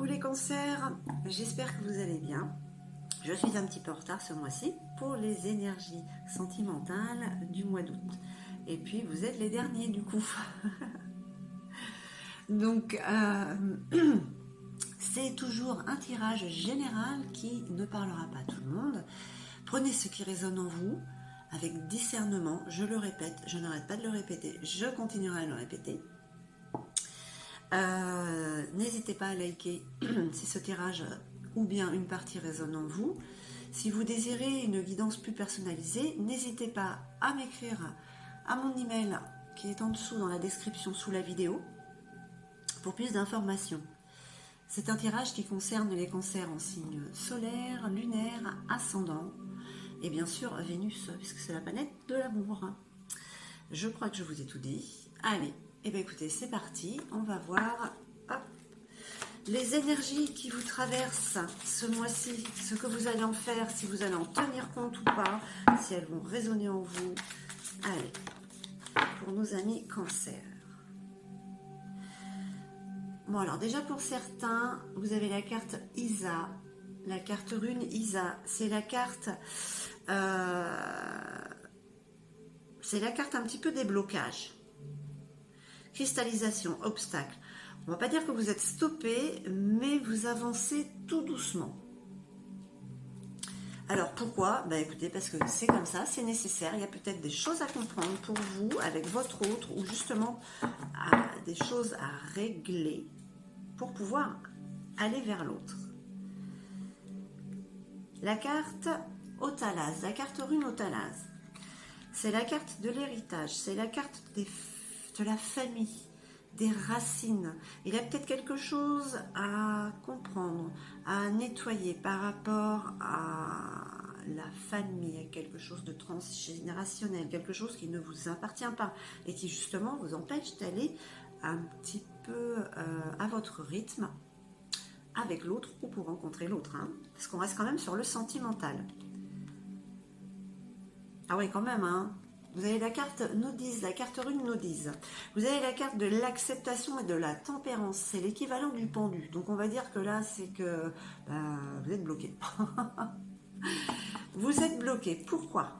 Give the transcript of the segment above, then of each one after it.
Coucou les cancers, j'espère que vous allez bien. Je suis un petit peu en retard ce mois-ci pour les énergies sentimentales du mois d'août. Et puis vous êtes les derniers du coup. Donc c'est toujours un tirage général qui ne parlera pas à tout le monde. Prenez ce qui résonne en vous avec discernement, je le répète, je n'arrête pas de le répéter, je continuerai à le répéter. N'hésitez pas à liker si ce tirage ou bien une partie résonne en vous. Si vous désirez une guidance plus personnalisée, n'hésitez pas à m'écrire à mon email qui est en dessous dans la description sous la vidéo pour plus d'informations. C'est un tirage qui concerne les cancers en signe solaire, lunaire, ascendant et bien sûr Vénus puisque c'est la planète de l'amour. Je crois que je vous ai tout dit. Allez. Eh bien écoutez, c'est parti, on va voir les énergies qui vous traversent ce mois-ci, ce que vous allez en faire, si vous allez en tenir compte ou pas, si elles vont résonner en vous. Allez, pour nos amis cancer. Bon alors déjà pour certains, vous avez la carte Isa, la carte rune Isa, c'est la carte un petit peu des blocages. Cristallisation, obstacle. On ne va pas dire que vous êtes stoppé, mais vous avancez tout doucement. Alors pourquoi? Écoutez, parce que c'est comme ça, c'est nécessaire. Il y a peut-être des choses à comprendre pour vous, avec votre autre, ou justement des choses à régler pour pouvoir aller vers l'autre. La carte Otalaz, la carte rune Otalaz, c'est la carte de l'héritage, c'est la carte de la famille, des racines. Il y a peut-être quelque chose à comprendre, à nettoyer par rapport à la famille, quelque chose de transgénérationnel, quelque chose qui ne vous appartient pas et qui justement vous empêche d'aller un petit peu à votre rythme avec l'autre ou pour rencontrer l'autre, hein, parce qu'on reste quand même sur le sentimental. Ah oui, quand même, hein. Vous avez la carte Nodise, la carte rune Nodise. Vous avez la carte de l'acceptation et de la tempérance. C'est l'équivalent du pendu. Donc on va dire que là, c'est que vous êtes bloqué. Vous êtes bloqué. Pourquoi?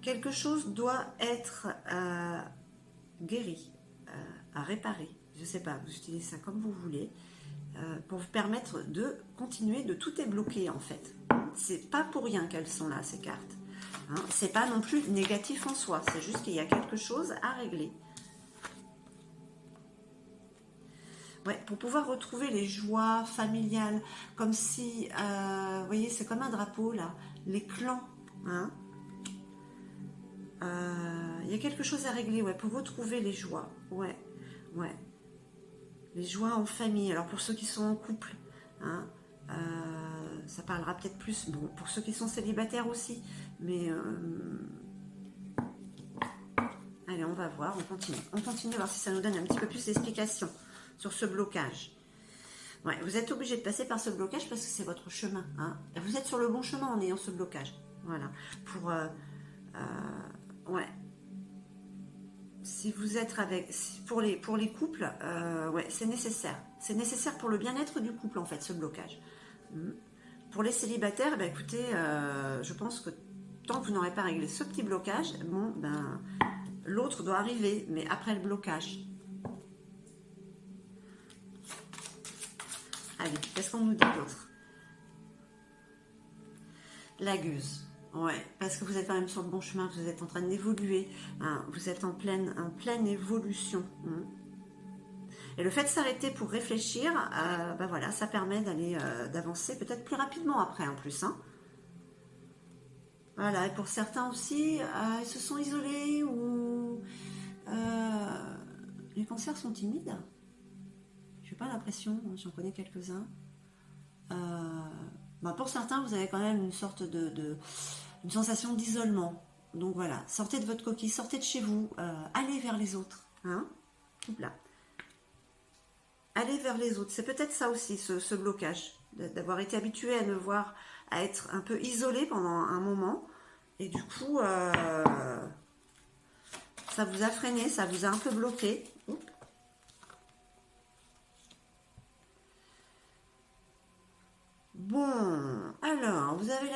Quelque chose doit être guéri, à réparer. Je ne sais pas, vous utilisez ça comme vous voulez, pour vous permettre de continuer, de tout est bloqué en fait. C'est pas pour rien qu'elles sont là, ces cartes. Hein, c'est pas non plus négatif en soi, c'est juste qu'il y a quelque chose à régler. Ouais, pour pouvoir retrouver les joies familiales, comme si, vous voyez, c'est comme un drapeau là, les clans. Hein, il y a quelque chose à régler, ouais, pour retrouver les joies. Ouais, ouais. Les joies en famille. Alors pour ceux qui sont en couple, hein, ça parlera peut-être plus, bon, pour ceux qui sont célibataires aussi, mais allez, on va voir, on continue à voir si ça nous donne un petit peu plus d'explications sur ce blocage. Ouais, vous êtes obligé de passer par ce blocage parce que c'est votre chemin, hein. Vous êtes sur le bon chemin en ayant ce blocage, voilà, pour ouais, si vous êtes avec, pour les couples, ouais, c'est nécessaire pour le bien-être du couple en fait, ce blocage. Pour les célibataires, écoutez, je pense que tant que vous n'aurez pas réglé ce petit blocage, bon, l'autre doit arriver, mais après le blocage. Allez, qu'est-ce qu'on nous dit d'autre? La gueuse. Ouais, parce que vous êtes quand même sur le bon chemin, vous êtes en train d'évoluer, hein, vous êtes en pleine évolution. Hein. Et le fait de s'arrêter pour réfléchir, voilà, ça permet d'aller d'avancer peut-être plus rapidement après en plus. Hein. Voilà, et pour certains aussi, ils se sont isolés ou les cancers sont timides. Je n'ai pas l'impression, j'en connais quelques-uns. Pour certains, vous avez quand même une sorte une sensation d'isolement. Donc voilà, sortez de votre coquille, sortez de chez vous, allez vers les autres. Hein, là. Allez vers les autres, c'est peut-être ça aussi, ce blocage, d'avoir été habitué à à être un peu isolé pendant un moment, et du coup, ça vous a freiné, ça vous a un peu bloqué. Oups.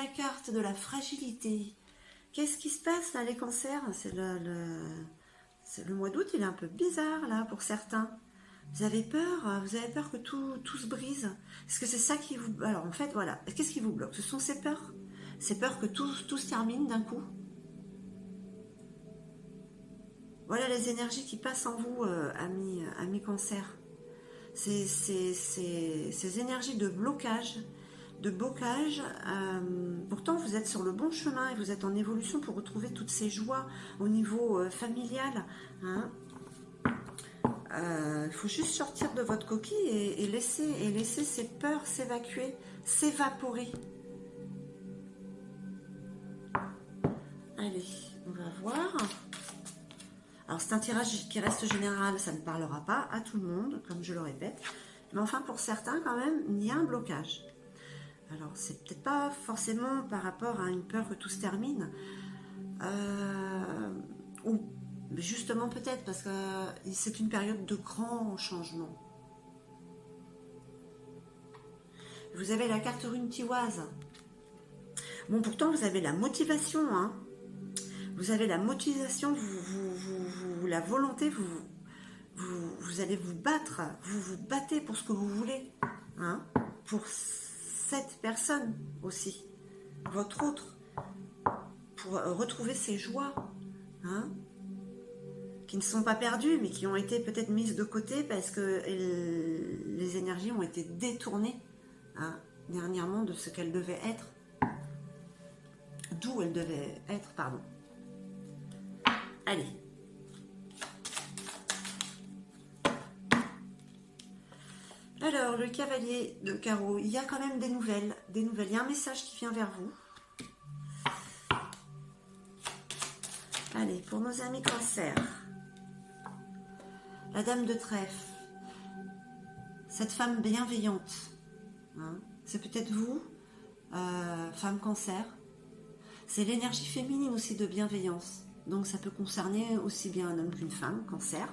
la carte de la fragilité. Qu'est-ce qui se passe là, les cancers? C'est le mois d'août, il est un peu bizarre là pour certains. Vous avez peur que tout se brise. Est-ce que c'est ça qui vous... Alors en fait, voilà, qu'est-ce qui vous bloque? Ce sont ces peurs. Ces peurs que tout se termine d'un coup. Voilà les énergies qui passent en vous, amis cancer. Ces énergies de blocage, pourtant vous êtes sur le bon chemin et vous êtes en évolution pour retrouver toutes ces joies au niveau familial. Hein. Il faut juste sortir de votre coquille et laisser ces peurs s'évacuer, s'évaporer. Allez, on va voir. Alors c'est un tirage qui reste général, ça ne parlera pas à tout le monde, comme je le répète. Mais enfin pour certains quand même, il y a un blocage. Alors c'est peut-être pas forcément par rapport à une peur que tout se termine. Ou justement peut-être parce que c'est une période de grand changement. Vous avez la carte rune tiwaz. Bon, pourtant vous avez la motivation, hein. Vous avez la motivation, la volonté, vous allez vous battre, vous battez pour ce que vous voulez, hein, pour cette personne aussi, votre autre, pour retrouver ces joies, hein, qui ne sont pas perdues, mais qui ont été peut-être mises de côté parce que les énergies ont été détournées, hein, dernièrement de ce qu'elles devaient être, d'où elles devaient être, pardon. Allez. Alors, le cavalier de carreau, il y a quand même des nouvelles. Il y a un message qui vient vers vous. Allez, pour nos amis cancer. La dame de trèfle. Cette femme bienveillante. Hein, c'est peut-être vous, femme cancer. C'est l'énergie féminine aussi de bienveillance. Donc ça peut concerner aussi bien un homme qu'une femme, cancer.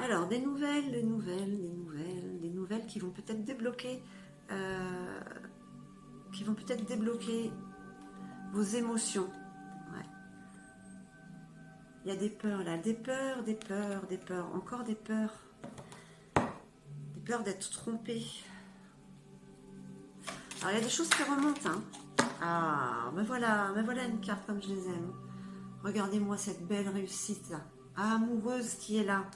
Alors, des nouvelles qui vont peut-être débloquer, vos émotions. Ouais. Il y a des peurs là, des peurs, encore des peurs. Peur d'être trompé. Alors il y a des choses qui remontent, hein. Ah, me voilà une carte comme je les aime. Regardez-moi cette belle réussite là, amoureuse qui est là.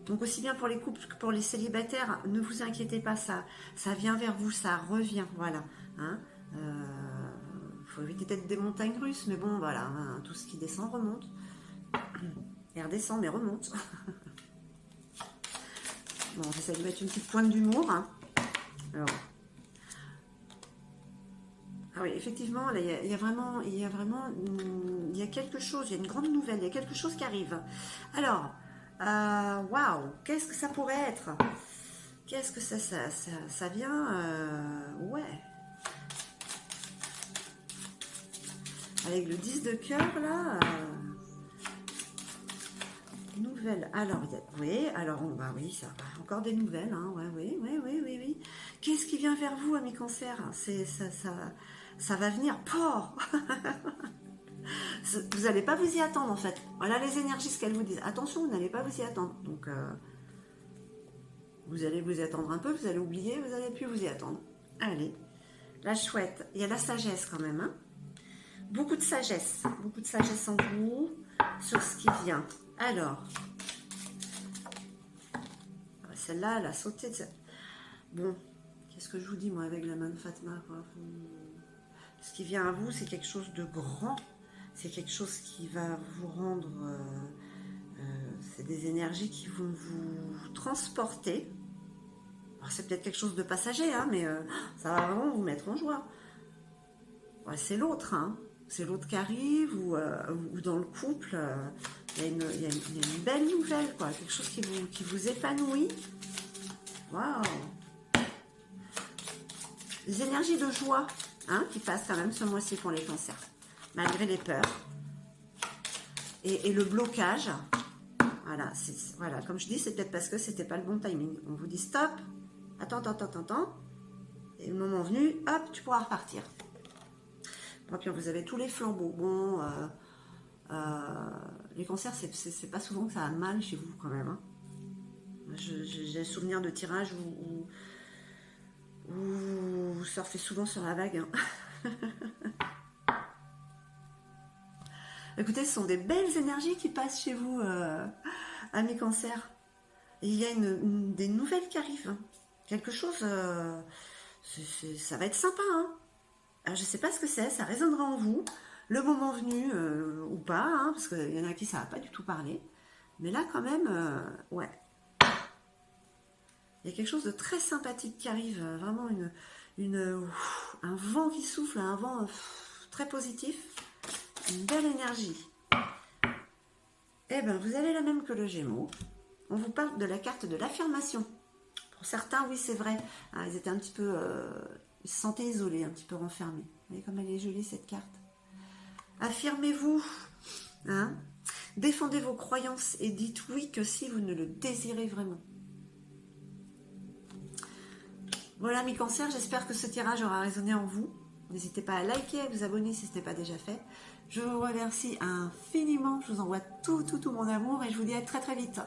Donc aussi bien pour les couples que pour les célibataires, ne vous inquiétez pas, ça vient vers vous, ça revient, voilà. Hein, faut éviter d'être des montagnes russes, mais bon voilà, hein, tout ce qui descend remonte. Et redescend mais remonte. Bon, j'essaie de mettre une petite pointe d'humour. Hein. Alors. Ah oui, effectivement, là, il y a quelque chose, il y a une grande nouvelle, il y a quelque chose qui arrive. Alors, waouh, qu'est-ce que ça pourrait être? Qu'est-ce que ça vient ouais. Avec le 10 de cœur, là... Nouvelles. Alors, oui, alors, bah oui, ça va. Encore des nouvelles, hein, ouais, oui. Qu'est-ce qui vient vers vous, amis cancer? Ça va venir. Port. Vous n'allez pas vous y attendre, en fait. Voilà les énergies, ce qu'elles vous disent. Attention, vous n'allez pas vous y attendre. Donc, vous allez vous y attendre un peu, vous allez oublier, vous n'allez plus vous y attendre. Allez, la chouette. Il y a la sagesse quand même, hein. Beaucoup de sagesse en vous sur ce qui vient. Alors, celle-là, elle a sauté. Bon, qu'est-ce que je vous dis, moi, avec la main de Fatma, quoi. Ce qui vient à vous, c'est quelque chose de grand. C'est quelque chose qui va vous rendre... c'est des énergies qui vont vous transporter. Alors, c'est peut-être quelque chose de passager, hein, mais ça va vraiment vous mettre en joie. Ouais, c'est l'autre, hein. C'est l'autre qui arrive, ou dans le couple... il y a une belle nouvelle, quoi. Quelque chose qui vous épanouit. Waouh! Les énergies de joie, hein, qui passent quand même ce mois-ci pour les cancers, malgré les peurs. Et le blocage, Voilà, voilà, comme je dis, c'est peut-être parce que c'était pas le bon timing. On vous dit stop, attends, et le moment venu, hop, tu pourras repartir. Bon, puis vous avez tous les flambeaux. Bon, les cancers, c'est pas souvent que ça a mal chez vous quand même. Hein. J'ai un souvenir de tirage où vous surfez souvent sur la vague. Hein. Écoutez, ce sont des belles énergies qui passent chez vous, amis cancers. Et il y a des nouvelles qui arrivent. Hein. Quelque chose, ça va être sympa. Hein. Alors, je ne sais pas ce que c'est, ça résonnera en vous. Le moment venu ou pas, hein, parce qu'il y en a qui ça va pas du tout parler. Mais là, quand même, ouais. Il y a quelque chose de très sympathique qui arrive. Vraiment un vent qui souffle, un vent très positif. Une belle énergie. Eh bien, vous avez la même que le Gémeaux. On vous parle de la carte de l'affirmation. Pour certains, oui, c'est vrai. Hein, ils étaient un petit peu... ils se sentaient isolés, un petit peu renfermés. Vous voyez comme elle est jolie, cette carte. Affirmez-vous. Hein, défendez vos croyances et dites oui que si vous ne le désirez vraiment. Voilà, mes cancers, j'espère que ce tirage aura résonné en vous. N'hésitez pas à liker, à vous abonner si ce n'est pas déjà fait. Je vous remercie infiniment. Je vous envoie tout mon amour et je vous dis à très très vite.